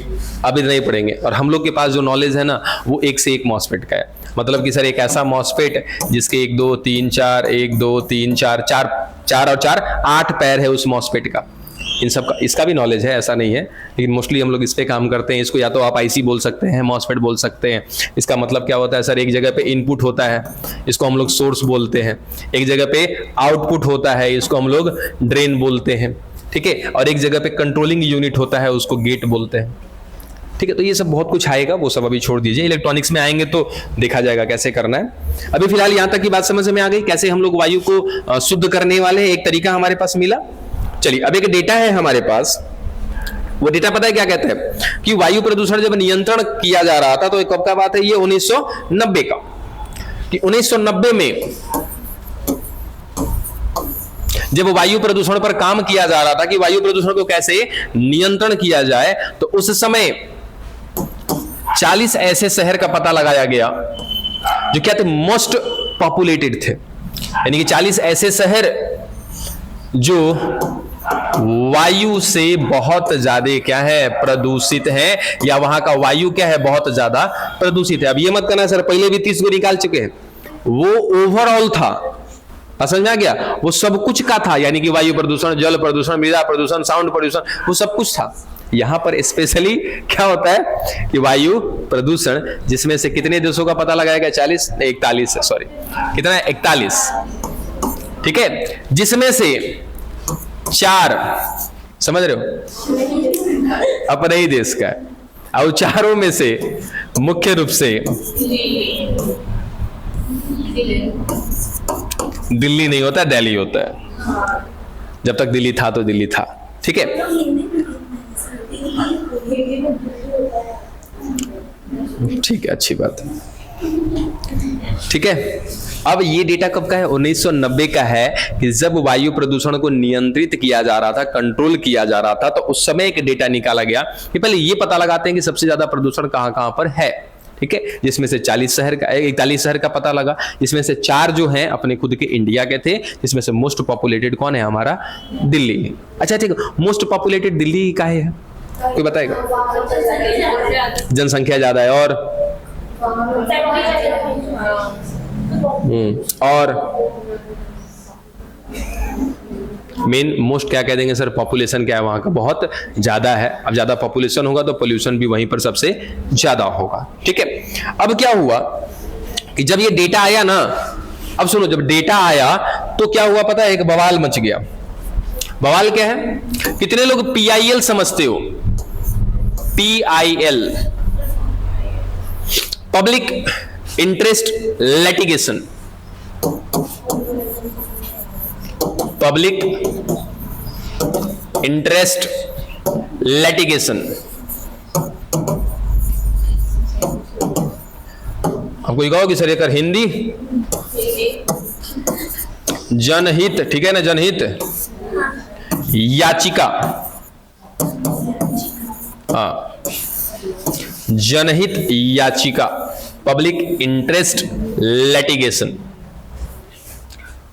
अब इतना ही पढ़ेंगे। और हम लोग के पास जो नॉलेज है ना वो एक से एक मॉसफेट का है, मतलब कि सर एक ऐसा मॉसफेट जिसके 1 2 3 4 1 2 3 4 4 और 4 8 पैर है उस मॉसफेट का। इन सब का, इसका भी नॉलेज है, ऐसा नहीं है, लेकिन मोस्टली हम लोग इस पे काम करते हैं। इसको या तो आप आईसी बोल सकते हैं, मॉसफेट बोल सकते हैं। इसका मतलब क्या होता है सर, एक जगह पे इनपुट होता है, इसको हम लोग सोर्स बोलते हैं, एक जगह पे आउटपुट होता है, इसको हम लोग ड्रेन बोलते हैं, ठीक है, और एक जगह पे कंट्रोलिंग यूनिट होता है, उसको गेट बोलते हैं, ठीक है। तो ये सब बहुत कुछ आएगा, वो सब अभी छोड़ दीजिए, इलेक्ट्रॉनिक्स में आएंगे तो देखा जाएगा कैसे करना है। अभी फिलहाल यहां तक की बात समझ में आ गई, कैसे हम लोग वायु को शुद्ध करने वाले एक तरीका हमारे पास मिला। चलिए, अब एक डेटा है हमारे पास, वो डेटा पता है क्या कहता है कि वायु प्रदूषण जब नियंत्रण किया जा रहा था, तो कब का बात है ये, 1990 का, कि 1990 में जब वायु प्रदूषण पर काम किया जा रहा था कि वायु प्रदूषण को कैसे नियंत्रण किया जाए, तो उस समय 40 ऐसे शहर का पता लगाया गया जो क्या थे, मोस्ट पॉपुलेटेड थे। यानी कि 40 ऐसे शहर जो वायु से बहुत ज्यादा क्या है, प्रदूषित है, या वहां का वायु क्या है, बहुत ज्यादा प्रदूषित है। अब ये मत करना सर पहले भी 30 को निकाल चुके हैं, वो ओवरऑल था, समझ में आ गया, वो सब कुछ का था। यानी कि वायु प्रदूषण, जल प्रदूषण, मृदा प्रदूषण, साउंड प्रदूषण, वो सब कुछ था। यहां पर स्पेशली क्या होता है कि वायु प्रदूषण, जिसमें से कितने देशों का पता लगाया गया, 41 सॉरी, कितना है, 41, ठीक है, जिसमें से 4 समझ रहे हो अपने ही देश का है, और चारों में से मुख्य रूप से दिल्ली नहीं होता, दिल्ली होता है। जब तक दिल्ली था तो दिल्ली था, ठीक है। ठीक है, अच्छी बात है, ठीक है। अब ये डेटा कब का है, 1990 का है, कि जब वायु प्रदूषण को नियंत्रित किया जा रहा था, कंट्रोल किया जा रहा था, तो उस समय एक डेटा निकाला गया कि पहले ये पता लगाते हैं कि सबसे ज्यादा प्रदूषण कहां कहां पर है, ठीक है। जिसमें से 41 शहर का पता लगा, जिसमें से 4 जो हैं अपने खुद के इंडिया के थे, जिसमें से मोस्ट पॉपुलेटेड कौन है, हमारा दिल्ली। अच्छा ठीक है, मोस्ट पॉपुलेटेड दिल्ली का है, कोई बताएगा? जनसंख्या ज्यादा है, और मेन मोस्ट क्या कह देंगे सर, पॉपुलेशन क्या है वहां का, बहुत ज्यादा है। अब ज्यादा पॉपुलेशन होगा तो पोल्यूशन भी वहीं पर सबसे ज्यादा होगा, ठीक है। अब क्या हुआ कि जब ये डेटा आया ना, अब सुनो, जब डेटा आया तो क्या हुआ पता है, एक बवाल मच गया। बवाल क्या है, कितने लोग PIL समझते हो? PIL, public interest litigation, public interest litigation. हम कोई कहो कि सर एक हिंदी, जनहित, ठीक है ना, जनहित, याचिका, हाँ, जनहित याचिका, पब्लिक इंटरेस्ट लिटिगेशन।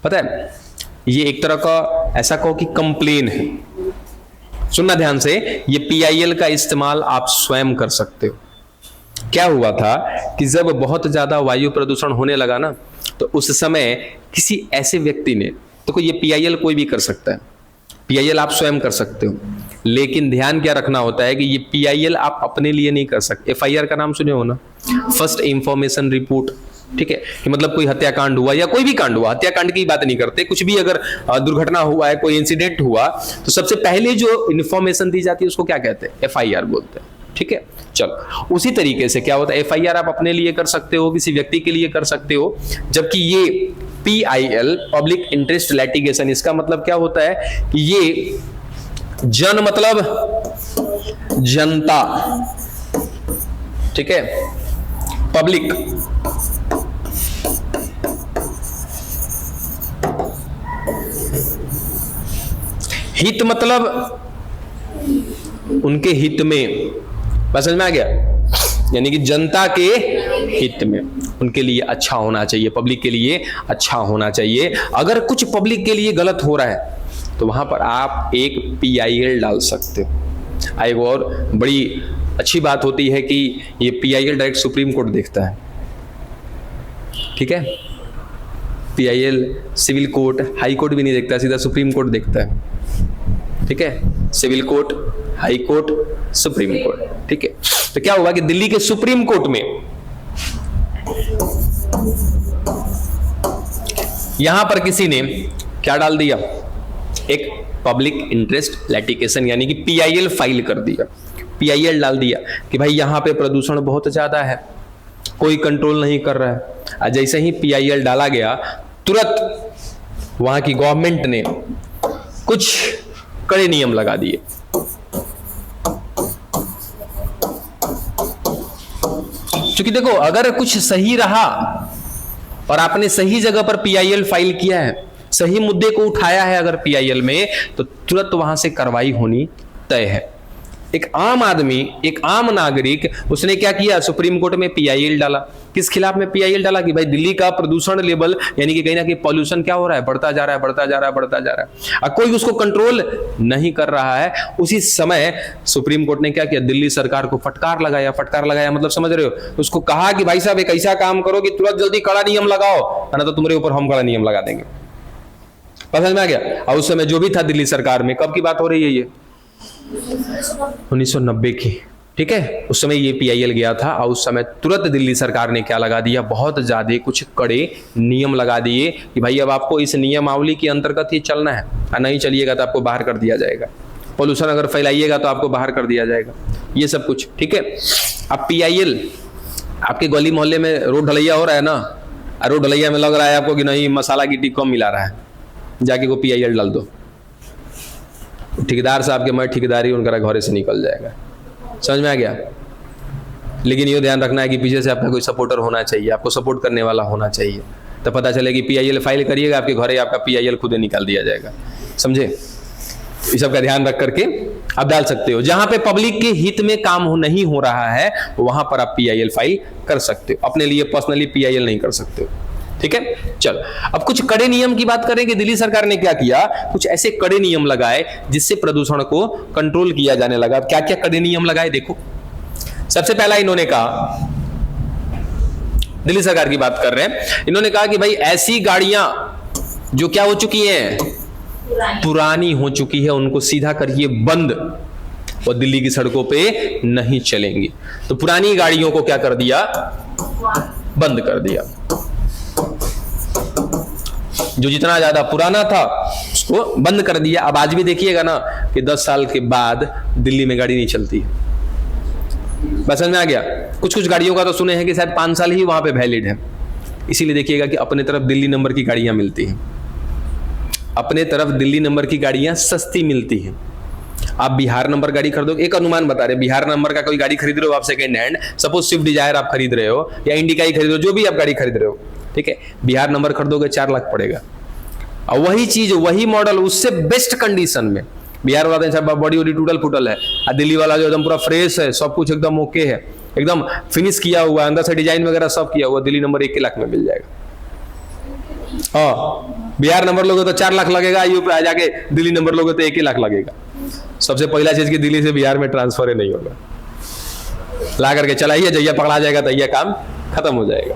पता है ये एक तरह का ऐसा कहो कि कंप्लेन है। सुनना ध्यान से, ये PIL का इस्तेमाल आप स्वयं कर सकते हो। क्या हुआ था कि जब बहुत ज्यादा वायु प्रदूषण होने लगा ना, तो उस समय किसी ऐसे व्यक्ति ने, तो ये PIL कोई भी कर सकता है, PIL आप स्वयं कर सकते हो, लेकिन ध्यान क्या रखना होता है कि ये PIL आप अपने लिए नहीं कर सकते। FIR का नाम सुने हो ना, फर्स्ट इंफॉर्मेशन रिपोर्ट, ठीक है, कि मतलब कोई हत्याकांड हुआ या कोई भी कांड हुआ, हत्याकांड की बात नहीं करते, कुछ भी अगर दुर्घटना हुआ है, कोई इंसिडेंट हुआ, तो सबसे पहले जो इंफॉर्मेशन दी जाती है उसको क्या कहते हैं, FIR बोलते हैं। ठीक है, चलो उसी तरीके से क्या होता है, FIR आप अपने लिए कर सकते हो, किसी व्यक्ति के लिए कर सकते हो, जबकि ये PIL पब्लिक इंटरेस्ट लिटिगेशन, इसका मतलब क्या होता है कि ये जन मतलब जनता, ठीक है, पब्लिक, हित मतलब उनके हित में, बस समझ में आ गया, यानी कि जनता के हित में, उनके लिए अच्छा होना चाहिए, पब्लिक के लिए अच्छा होना चाहिए। अगर कुछ पब्लिक के लिए गलत हो रहा है तो वहां पर आप एक PIL डाल सकते हो। एक और बड़ी अच्छी बात होती है कि ये PIL डायरेक्ट सुप्रीम कोर्ट देखता है, ठीक है, PIL civil court, high court भी नहीं देखता, सीधा सुप्रीम कोर्ट देखता है, ठीक है, civil court, high court, supreme court, ठीक है। तो क्या हुआ कि दिल्ली के सुप्रीम कोर्ट में यहां पर किसी ने क्या डाल दिया, एक पब्लिक इंटरेस्ट लिटिगेशन यानी कि PIL फाइल कर दिया, PIL डाल दिया कि भाई यहां पे प्रदूषण बहुत ज्यादा है, कोई कंट्रोल नहीं कर रहा है। और जैसे ही PIL डाला गया, तुरंत वहां की गवर्नमेंट ने कुछ कड़े नियम लगा दिए। क्योंकि देखो, अगर कुछ सही रहा और आपने सही जगह पर PIL फाइल किया है, सही मुद्दे को उठाया है अगर PIL में, तो तुरंत वहां से कार्रवाई होनी तय है। एक आम आदमी, एक आम नागरिक, उसने क्या किया, सुप्रीम कोर्ट में PIL डाला। किस खिलाफ में PIL डाला कि भाई दिल्ली का प्रदूषण लेवल, यानी कि कहीं ना कहीं पॉल्यूशन क्या हो रहा है, बढ़ता जा रहा है, बढ़ता जा रहा है, बढ़ता जा रहा है, और कोई उसको कंट्रोल नहीं कर रहा है। उसी समय सुप्रीम कोर्ट ने क्या किया, दिल्ली सरकार को फटकार लगाया। फटकार लगाया मतलब समझ रहे हो, उसको कहा कि भाई साहब एक ऐसा काम करो कि तुरंत जल्दी कड़ा नियम लगाओ, ना तो तुम्हारे ऊपर हम कड़ा नियम लगा देंगे। समझ में आ गया। और उस समय जो भी था दिल्ली सरकार में, कब की बात हो रही है, ये 1990 की, ठीक है, उस समय ये PIL गया था। और उस समय तुरंत दिल्ली सरकार ने क्या लगा दिया, बहुत ज्यादा कुछ कड़े नियम लगा दिए कि भाई अब आपको इस नियमावली के अंतर्गत ही चलना है, और नहीं चलिएगा तो आपको बाहर कर दिया जाएगा, पोल्यूशन अगर फैलाइएगा तो आपको बाहर कर दिया जाएगा, ये सब कुछ, ठीक है। अब PIL आपके गली मोहल्ले में रोड ढलैया हो रहा है ना, और रोड ढलैया में लग रहा है आपको कि नहीं मसाला गिट्टी कम मिला रहा है, जाके को PIL डाल दो, ठेकेदार साहब के मैं ठेकेदारी उनका घरे से निकल जाएगा। समझ में आ गया। लेकिन ये ध्यान रखना है कि पीछे से आपका कोई सपोर्टर होना चाहिए, आपको सपोर्ट करने वाला होना चाहिए, तो पता चले कि PIL फाइल करिएगा, आपके घरे आपका PIL खुद निकाल दिया जाएगा। समझे, इस सब का ध्यान रख करके आप डाल सकते हो। जहां पे पब्लिक के हित में काम नहीं हो रहा है वहां पर आप PIL फाइल कर सकते हो, अपने लिए पर्सनली PIL नहीं कर सकते हो, ठीक है। चलो अब कुछ कड़े नियम की बात करें कि दिल्ली सरकार ने क्या किया, कुछ ऐसे कड़े नियम लगाए जिससे प्रदूषण को कंट्रोल किया जाने लगा। क्या क्या कड़े नियम लगाए देखो। सबसे पहला इन्होंने कहा, दिल्ली सरकार की बात कर रहे हैं, इन्होंने कहा कि भाई ऐसी गाड़ियां जो क्या हो चुकी हैं, पुरानी हो चुकी है, उनको सीधा करिए बंद, और दिल्ली की सड़कों पे नहीं चलेंगी। तो पुरानी गाड़ियों को क्या कर दिया, बंद कर दिया। जो जितना ज्यादा पुराना था उसको बंद कर दिया। अब आज भी देखिएगा ना कि 10 साल के बाद दिल्ली में गाड़ी नहीं चलती है। बस समझ में आ गया। कुछ कुछ गाड़ियों का तो सुने हैं कि शायद 5 साल ही वहां पे वैलिड है। इसीलिए देखिएगा कि अपने तरफ दिल्ली नंबर की गाड़ियां मिलती हैं, अपने तरफ दिल्ली नंबर की गाड़ियां सस्ती मिलती हैं। आप बिहार नंबर गाड़ी खरीदोगे, एक अनुमान बता रहे, बिहार नंबर का कोई गाड़ी खरीद रहे हो आप second hand, suppose Swift Dzire आप खरीद रहे हो या इंडिका ही खरीद रहे हो, जो भी आप गाड़ी खरीद रहे हो, ठीक है, बिहार नंबर खरीदोगे 4 लाख पड़ेगा। और वही चीज, वही मॉडल, उससे बेस्ट कंडीशन में बिहार वाला तो बॉडी वॉडी टूटल फूटल है, और दिल्ली वाला जो एकदम पूरा फ्रेश है, सब कुछ एकदम ओके है, एकदम फिनिश किया हुआ, अंदर से डिजाइन वगैरह सब किया हुआ, दिल्ली नंबर 1 लाख में मिल जाएगा। हाँ, बिहार नंबर लोगे तो 4 लाख लगेगा, यूपी आ जाके दिल्ली नंबर लोगे तो 1 लाख लगेगा। सबसे पहला चीज की दिल्ली से बिहार में ट्रांसफर ही नहीं होगा, ला करके चलाइए, जैया पकड़ा जाएगा तो यह काम खत्म हो जाएगा।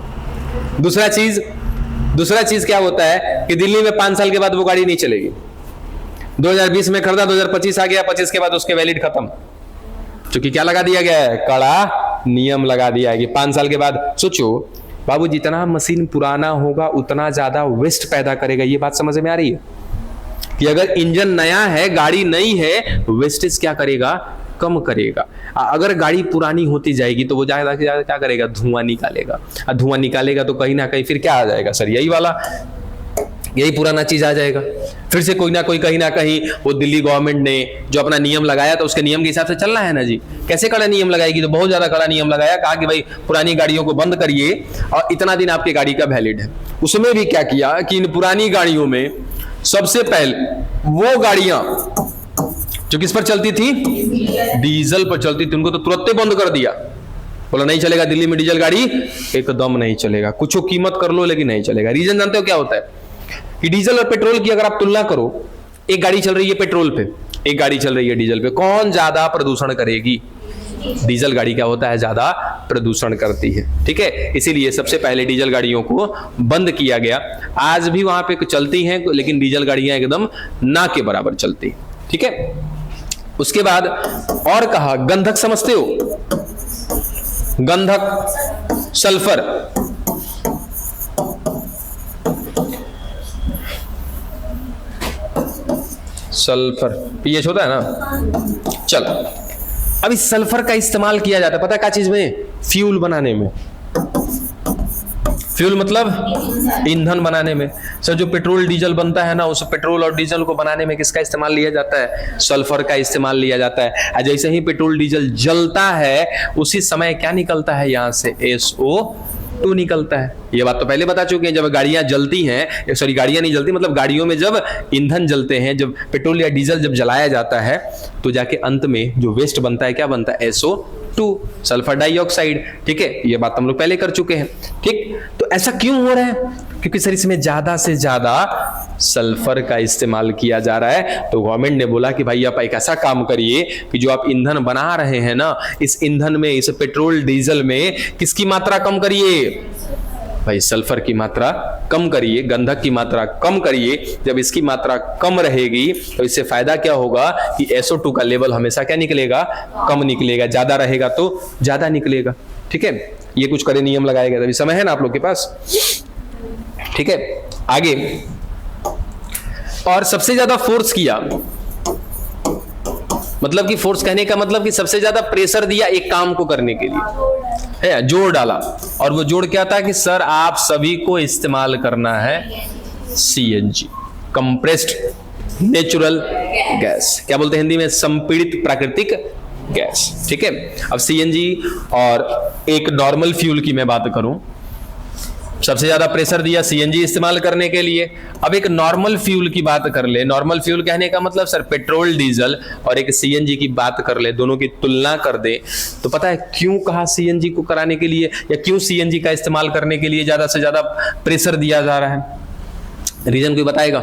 दूसरा चीज क्या होता है कि दिल्ली में 5 साल के बाद वो गाड़ी नहीं चलेगी। 2020 में खरीदा, 2025 आ गया, 25 के बाद उसके वैलिड खत्म, क्योंकि क्या लगा दिया गया है, कड़ा नियम लगा दिया है कि 5 साल के बाद। सोचो बाबू, जितना मशीन पुराना होगा उतना ज्यादा वेस्ट पैदा करेगा। ये बात समझ में आ रही है कि अगर इंजन नया है, गाड़ी नई है, वेस्टेज क्या करेगा, कम करेगा। अगर गाड़ी पुरानी होती जाएगी तो वो ज्यादा से ज्यादा क्या करेगा, धुआं निकालेगा, और धुआं निकालेगा तो कहीं ना कहीं फिर क्या आ जाएगा सर, यही पुराना चीज आ जाएगा। फिर से कोई ना कोई कहीं ना कहीं वो दिल्ली गवर्नमेंट ने जो अपना नियम लगाया तो उसके नियम के हिसाब से चलना है ना जी। कैसे कड़ा नियम लगाएगी, तो बहुत ज्यादा कड़ा नियम लगाया, कहा कि भाई पुरानी गाड़ियों को बंद करिए और इतना दिन आपकी गाड़ी का वैलिड है। उसमें भी क्या किया कि इन पुरानी गाड़ियों में सबसे पहले वो गाड़ियां जो किस पर चलती थी, डीजल पर चलती थी, उनको तो तुरंत बंद कर दिया। बोला नहीं चलेगा, दिल्ली में डीजल गाड़ी एकदम नहीं चलेगा, कुछ कीमत कर लो लेकिन नहीं चलेगा। रीजन जानते हो क्या होता है कि डीजल और पेट्रोल की अगर आप तुलना करो, एक गाड़ी चल रही है पेट्रोल पे, एक गाड़ी चल रही है डीजल पे, कौन ज्यादा प्रदूषण करेगी? डीजल गाड़ी क्या होता है, ज्यादा प्रदूषण करती है। ठीक है, इसीलिए सबसे पहले डीजल गाड़ियों को बंद किया गया। आज भी वहां पे चलती हैं, लेकिन डीजल गाड़ियां एकदम ना के बराबर चलती। ठीक है, उसके बाद और कहा, गंधक समझते हो, गंधक, सल्फर, सल्फर पीएच होता है ना। चलो, अब इस सल्फर का इस्तेमाल किया जाता है पता है क्या चीज में, फ्यूल बनाने में। फ्यूल मतलब ईंधन बनाने में। सर जो पेट्रोल डीजल बनता है ना, उस पेट्रोल और डीजल को बनाने में किसका इस्तेमाल लिया जाता है, सल्फर का इस्तेमाल लिया जाता है। जैसे ही पेट्रोल डीजल जलता है उसी समय क्या निकलता है, यहां से SO2 निकलता है। ये बात तो पहले बता चुके हैं। जब गाड़ियां जलती हैं, सॉरी गाड़ियां नहीं जलती, मतलब गाड़ियों में जब ईंधन जलते हैं, जब पेट्रोल या डीजल जब जलाया जाता है तो जाके अंत में जो वेस्ट बनता है क्या बनता है, SO2, सल्फर डाइऑक्साइड। ठीक है, ये बात हम लोग पहले कर चुके हैं। ठीक, तो ऐसा क्यों हो रहा है, क्योंकि सर इसमें ज्यादा से ज्यादा सल्फर का इस्तेमाल किया जा रहा है। तो गवर्नमेंट ने बोला कि भाई आप एक ऐसा काम करिए कि जो आप ईंधन बना रहे हैं ना, इस ईंधन में, इस पेट्रोल डीजल में किसकी मात्रा कम करिए, भाई सल्फर की मात्रा कम करिए, गंधक की मात्रा कम करिए। जब इसकी मात्रा कम रहेगी तो इससे फायदा क्या होगा कि SO2 का लेवल हमेशा क्या निकलेगा, कम निकलेगा, ज्यादा रहेगा तो ज्यादा निकलेगा। ठीक है, ये कुछ कड़े नियम लगाए गए। अभी समय है ना आप लोग के पास? ठीक है, आगे। और सबसे ज्यादा फोर्स किया, मतलब कि फोर्स कहने का मतलब कि सबसे ज्यादा प्रेशर दिया एक काम को करने के लिए, है जोर डाला। और वो जोर क्या था कि सर आप सभी को इस्तेमाल करना है CNG, कंप्रेस्ड नेचुरल गैस। क्या बोलते हैं हिंदी में, संपीड़ित प्राकृतिक गैस। ठीक है, अब CNG और एक नॉर्मल फ्यूल की मैं बात करूं, सबसे ज्यादा प्रेशर दिया CNG इस्तेमाल करने के लिए। अब एक नॉर्मल फ्यूल की बात कर ले, नॉर्मल फ्यूल कहने का मतलब सर पेट्रोल डीजल और एक CNG की बात कर ले, दोनों की तुलना कर दे तो पता है क्यों कहा CNG को कराने के लिए, या क्यों CNG का इस्तेमाल करने के लिए ज्यादा से ज्यादा प्रेशर दिया जा रहा है? रीजन कोई बताएगा?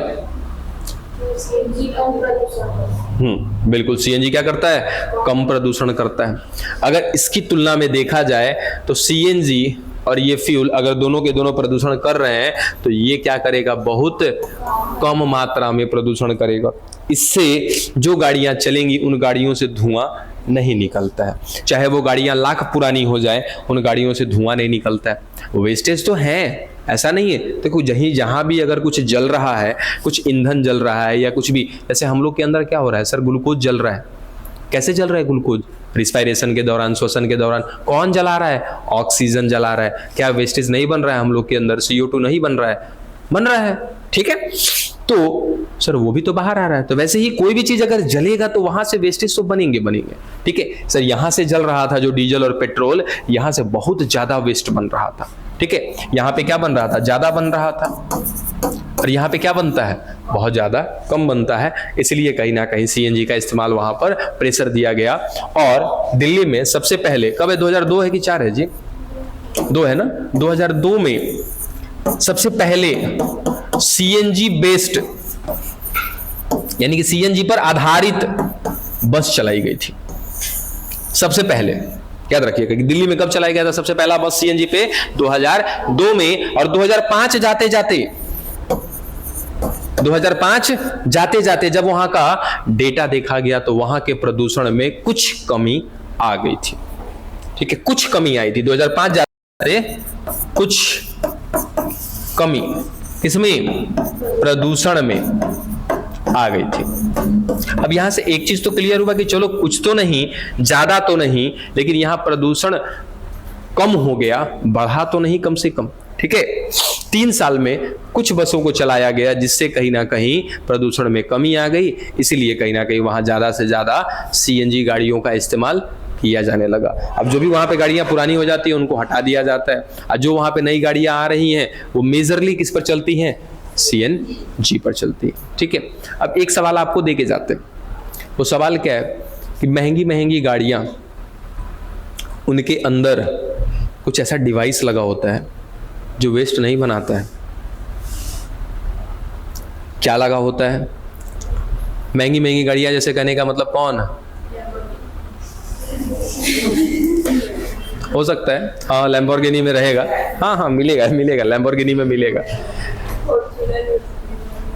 बिल्कुल, CNG क्या करता है, कम प्रदूषण करता है। अगर इसकी तुलना में देखा जाए तो CNG और ये फ्यूल अगर दोनों के दोनों प्रदूषण कर रहे हैं तो ये क्या करेगा, बहुत कम मात्रा में प्रदूषण करेगा। इससे जो गाड़ियां चलेंगी उन गाड़ियों से धुआं नहीं निकलता है, चाहे वो गाड़ियां लाख पुरानी हो जाए, उन गाड़ियों से धुआं नहीं निकलता है। वेस्टेज तो है, ऐसा नहीं है। देखो जहां भी अगर कुछ जल रहा है, कुछ ईंधन जल रहा है या कुछ भी, जैसे हम लोग के अंदर क्या हो रहा है सर, ग्लूकोज जल रहा है। कैसे जल रहा है ग्लूकोज? रिस्पायरेशन के दौरान, श्वसन के दौरान। कौन जला रहा है? ऑक्सीजन जला रहा है। क्या वेस्टेज नहीं बन रहा है हम लोग के अंदर? CO2 नहीं बन रहा है? बन रहा है। ठीक है, तो सर वो भी तो बाहर आ रहा है। तो वैसे ही कोई भी चीज अगर जलेगा तो वहां से वेस्टेज तो बनेंगे। ठीक है सर, यहां से जल रहा था जो डीजल और पेट्रोल, यहां से बहुत ज्यादा वेस्ट बन रहा था। ठीक है, यहां पे क्या बन रहा था, ज्यादा बन रहा था। और यहाँ पे क्या बनता है, बहुत ज़्यादा कम बनता है, इसलिए कहीं ना कहीं सीएनजी का इस्तेमाल वहाँ पर प्रेशर दिया गया। और दिल्ली में सबसे पहले कब है, 2002 है कि 4 है जी, 2 है ना, 2002 में सबसे पहले सीएनजी बेस्ड यानी कि सीएनजी पर आधारित बस चलाई गई थी सबसे पहले। याद रखिएगा कि दिल्ली में कब चलाया गया था सबसे पहला बस सीएनजी पे, 2002 में। और 2005 जाते जाते जब वहां का डेटा देखा गया तो वहां के प्रदूषण में कुछ कमी आ गई थी। ठीक है, कुछ कमी आई थी 2005 जाते, कुछ कमी इसमें प्रदूषण में आ गई थी। अब यहां से एक चीज तो क्लियर हुआ कि चलो कुछ तो नहीं, ज्यादा तो नहीं, लेकिन यहां प्रदूषण कम हो गया, बढ़ा तो नहीं कम से कम। ठीक है, 3 साल में कुछ बसों को चलाया गया जिससे कहीं ना कहीं प्रदूषण में कमी आ गई, इसीलिए कहीं ना कहीं वहां ज्यादा से ज्यादा सीएनजी गाड़ियों का इस्तेमाल किया जाने लगा। अब जो भी वहां पे गाड़ियां पुरानी हो जाती है उनको हटा दिया जाता है, और जो वहां पे नई गाड़ियां आ रही हैं वो मेजरली किस पर चलती हैं, सीएनजी पर चलती है। ठीक है, अब एक सवाल आपको दे के जाते हैं, वो सवाल क्या है कि महंगी महंगी गाड़ियां, उनके अंदर कुछ ऐसा डिवाइस लगा होता है जो वेस्ट नहीं बनाता है। क्या लगा होता है? महंगी महंगी गाड़ियां जैसे कहने का मतलब कौन हो सकता है, हाँ लैम्बोर्गिनी में रहेगा, हाँ मिलेगा लैम्बोर्गिनी में मिलेगा।